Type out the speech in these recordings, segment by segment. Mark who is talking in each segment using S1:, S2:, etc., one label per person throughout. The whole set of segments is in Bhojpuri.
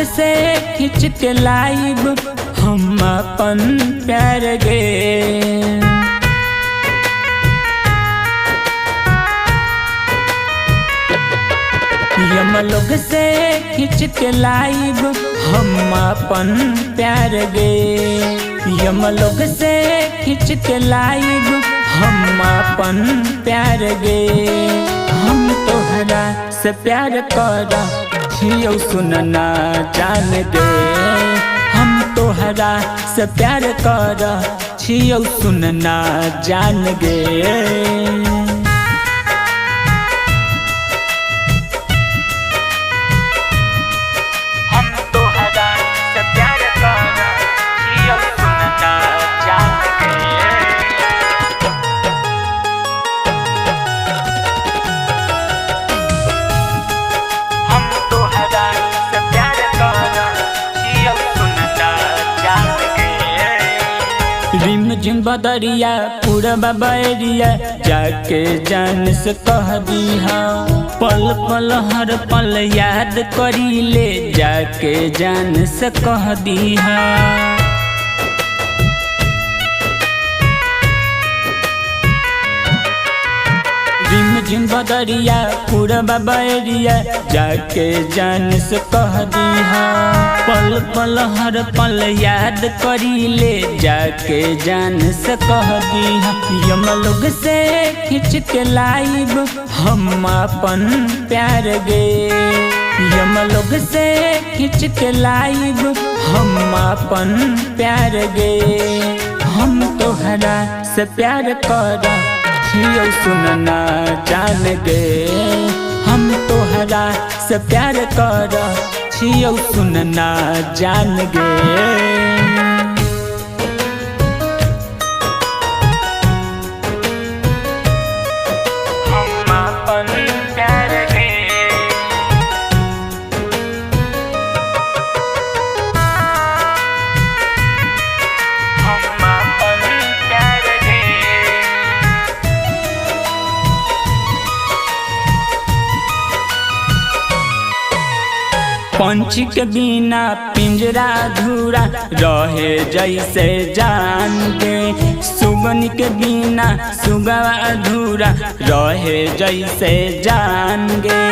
S1: से खिंच के लाइब हम अपन प्यार गे। यमलोक से खिंच के लाइब हम अपन प्यार गे। यमलोक से खिंच के लाइब हम अपन प्यार गे। हम तोहरा से प्यार कर छियो सुनना जान गे। हम तोहरा से प्यार कर छियो सुनना जान गे। रिम झिम बदरिया पूरा बैरिया जाके जान से कह दिहा। पल पल हर पल याद करी ले जाके जान से कह दिहा। रिम झिम बदरिया पूरा बैरिया जाके जान से कह दिहा। पल पल हर पल याद करी ले जाके जान से कह दिहा। यमलोक से खिंच के लाइब हम अपन प्यार गे। यमलोक से खिंच के लाइब हम अपन प्यार गे। हम तोहरा से प्यार कर छियो सुनना जान गे। हम तोहरा से प्यार कर छियो सुनना जान गे। पंछी के बिना पिंजरा अधूरा रहे जैसे जान गे। सुगन के बिना सुगा अधूरा रहे जैसे जान गे।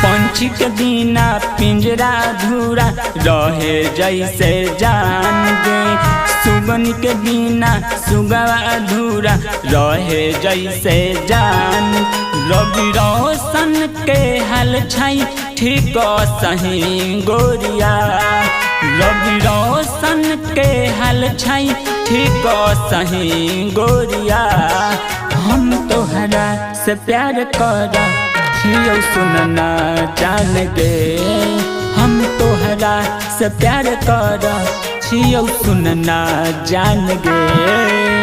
S1: पंछी के बिना पिंजरा अधूरा रहे जैसे जान गे। सुगन के बिना सुगा अधूरा रहे जैसे जान। रवि रोशन के हाल छाई ठीक सही गोरिया। रवि रोशन के हाल छाई ठीक सही गोरिया। हम तोहरा से प्यार कर छियो सुनना जान गे। हम तोहरा से प्यार कर छियो सुनना जान गे।